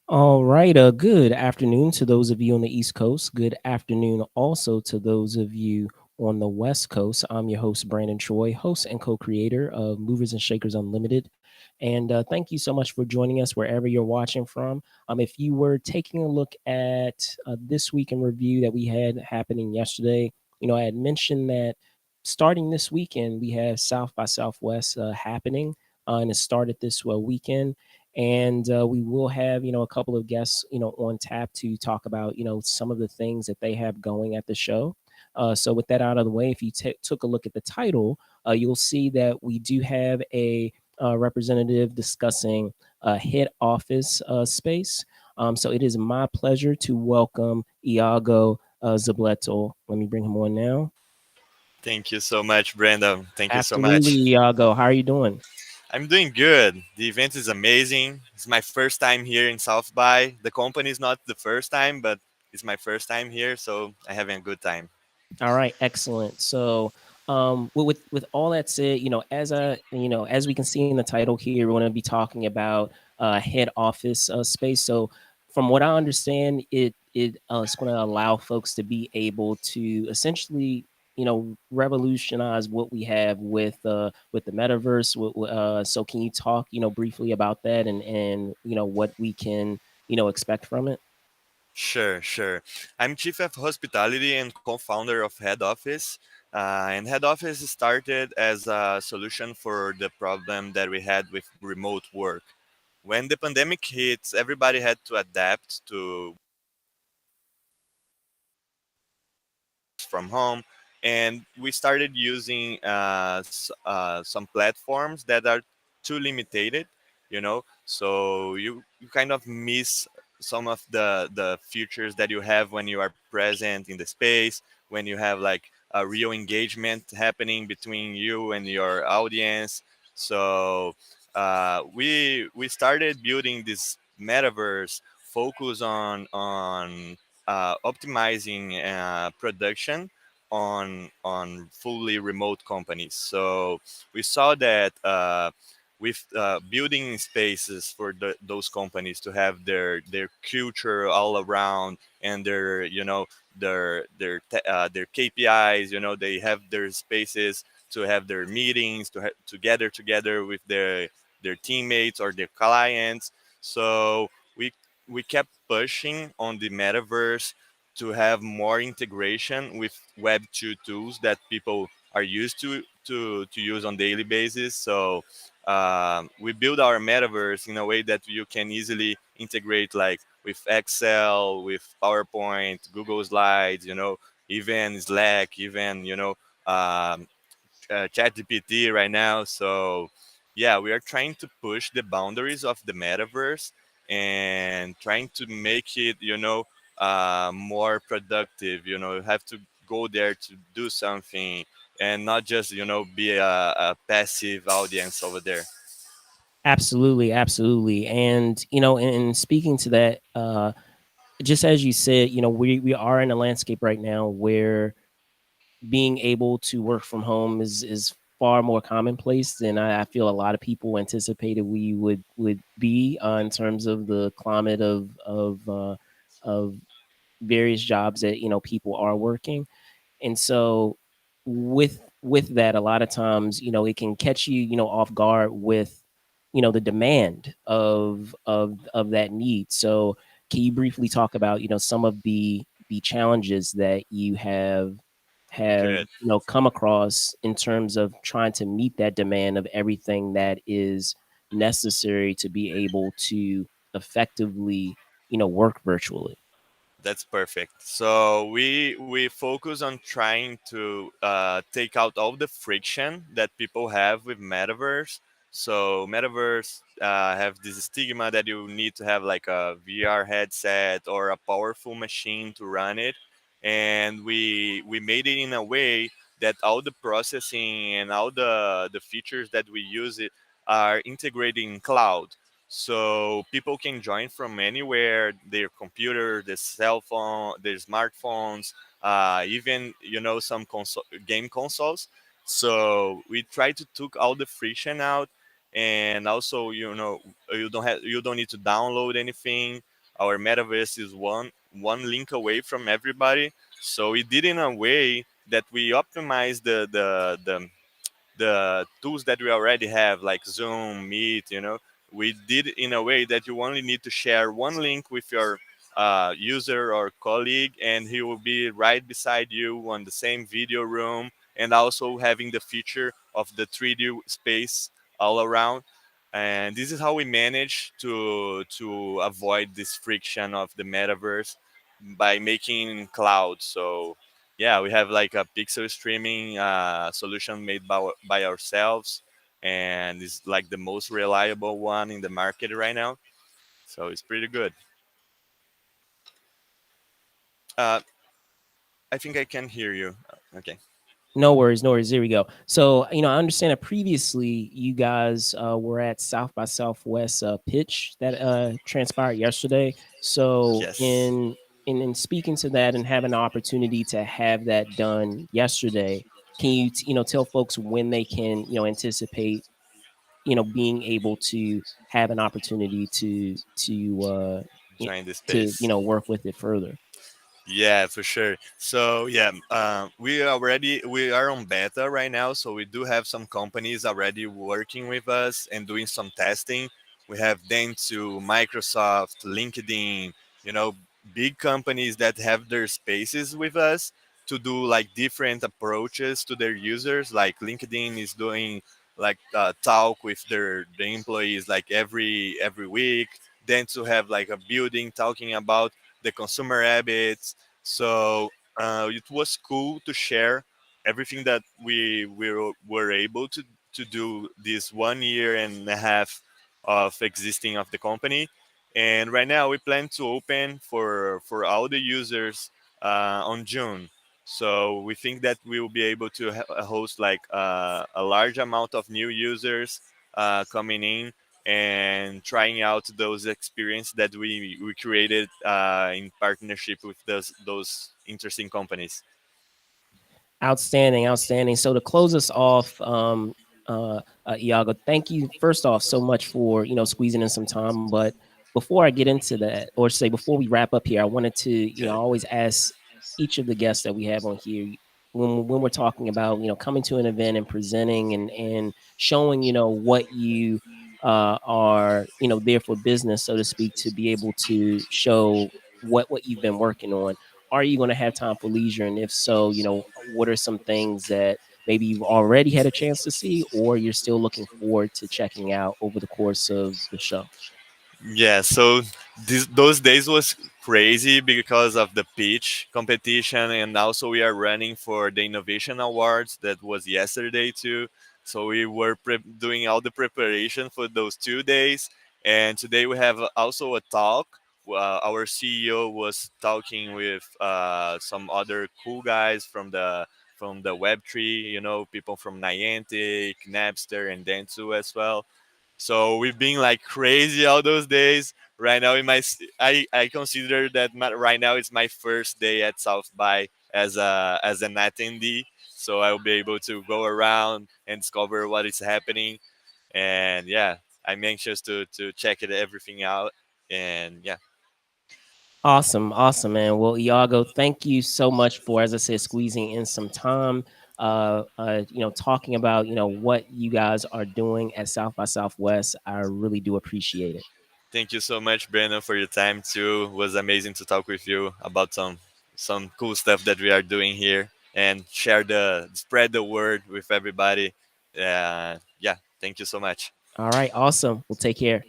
All right. Good afternoon to those of you on the East Coast. Good afternoon also to those of you on the West Coast. I'm your host, Brandon Troy, host and co creator of Movers and Shakers Unlimited. And thank you so much for joining us wherever you're watching from. If you were taking a look at this week in review that we had happening yesterday, I had mentioned that starting this weekend, we have South by Southwest happening, and it started this weekend, and we will have a couple of guests on tap to talk about some of the things that they have going at the show. So with that out of the way, if you took a look at the title, you'll see that we do have a representative discussing head office space. So it is my pleasure to welcome Iago Zapletal. Let me bring him on now. Thank you so much, Brandon. Thank you so Absolutely, much. Iago. How are you doing? I'm doing good. The event is amazing. It's my first time here in South by. The company is not the first time, but it's my first time here, so I'm having a good time. All right, excellent. So, with all that said, as we can see in the title here, we're going to be talking about head office space. So, from what I understand, it's going to allow folks to be able to essentially, revolutionize what we have with the metaverse. So, can you talk, briefly about that and what we can expect from it? Sure. I'm chief of hospitality and co-founder of Head Office. And Head Office started as a solution for the problem that we had with remote work. When the pandemic hit, everybody had to adapt to from home, and we started using some platforms that are too limited, so you kind of miss some of the features that you have when you are present in the space, when you have like a real engagement happening between you and your audience. So we started building this metaverse focus on optimizing production on fully remote companies. So we saw that with building spaces for those companies to have their culture all around, and their KPIs. They have their spaces to have their meetings, to gather together with their teammates or their clients. So we we kept pushing on the metaverse to have more integration with Web 2 tools that people are used to use on daily basis. So we build our metaverse in a way that you can easily integrate, like with Excel, with PowerPoint, Google Slides, even Slack, even ChatGPT right now. So yeah, we are trying to push the boundaries of the metaverse and trying to make it, more productive. You have to go there to do something and not just, be a passive audience over there. Absolutely, absolutely. And and speaking to that, just as you said, we are in a landscape right now where being able to work from home is far more commonplace than I feel a lot of people anticipated we would be, in terms of the climate of various jobs that people are working. And so with that, a lot of times it can catch you off guard with the demand of that need. So can you briefly talk about some of the challenges that you have Good. come across in terms of trying to meet that demand of everything that is necessary to be able to effectively work virtually? That's perfect. So we focus on trying to take out all the friction that people have with metaverse. So metaverse have this stigma that you need to have like a VR headset or a powerful machine to run it, and we made it in a way that all the processing and all the features that we use it are integrated in cloud, so people can join from anywhere, their computer, their cell phone, their smartphones, even some game consoles. So we try to took all the friction out, and also you don't need to download anything. our metaverse is one link away from everybody. So we did in a way that we optimize the tools that we already have, like Zoom, Meet. We did in a way that you only need to share one link with your user or colleague, and he will be right beside you on the same video room, and also having the feature of the 3D space all around. And this is how we manage to avoid this friction of the metaverse by making cloud. So yeah, we have like a pixel streaming solution made by ourselves, and it's like the most reliable one in the market right now. So it's pretty good. uh, I think I can hear you. Okay. No worries, no worries. There we go. So, I understand that previously you guys were at South by Southwest pitch that transpired yesterday. So, Yes. in speaking to that and having the opportunity to have that done yesterday, can you tell folks when they can anticipate being able to have an opportunity y- Join the to space. work with it further? Yeah, for sure. So yeah, we are on beta right now. So we do have some companies already working with us and doing some testing. We have Dentsu, Microsoft, LinkedIn, you know, big companies that have their spaces with us to do like different approaches to their users. Like LinkedIn is doing like talk with the employees like every week. Dentsu have like a building talking about the consumer habits. So it was cool to share everything that we were able to do this 1 year and a half of existing of the company. And right now we plan to open for all the users on June. So we think that we will be able to host like a large amount of new users coming in and trying out those experience that we created in partnership with those interesting companies. Outstanding, outstanding. So to close us off, Iago, thank you first off so much for squeezing in some time. But before I get into that, or say before we wrap up here, I wanted to I Okay. always ask each of the guests that we have on here when we're talking about coming to an event and presenting and showing what you are there for business, so to speak, to be able to show what you've been working on. Are you going to have time for leisure? And if so, what are some things that maybe you've already had a chance to see or you're still looking forward to checking out over the course of the show? Yeah, so those days was crazy because of the pitch competition, and also we are running for the innovation awards that was yesterday too. So we were doing all the preparation for those 2 days, and today we have also a talk. Our CEO was talking with some other cool guys from the Web3, people from Niantic, Napster, and Dentsu as well. So we've been like crazy all those days. Right now, I consider that right now it's my first day at South by as an attendee. So I'll be able to go around and discover what is happening. And yeah, I'm anxious to check everything out. And yeah, Awesome, awesome, man. Well, Iago, thank you so much for, as I said, squeezing in some time. Talking about what you guys are doing at South by Southwest. I really do appreciate it. thank you so much, Brandon, for your time too. It was amazing to talk with you about some cool stuff that we are doing here and spread the word with everybody. Yeah, thank you so much. All right, awesome. We'll take care.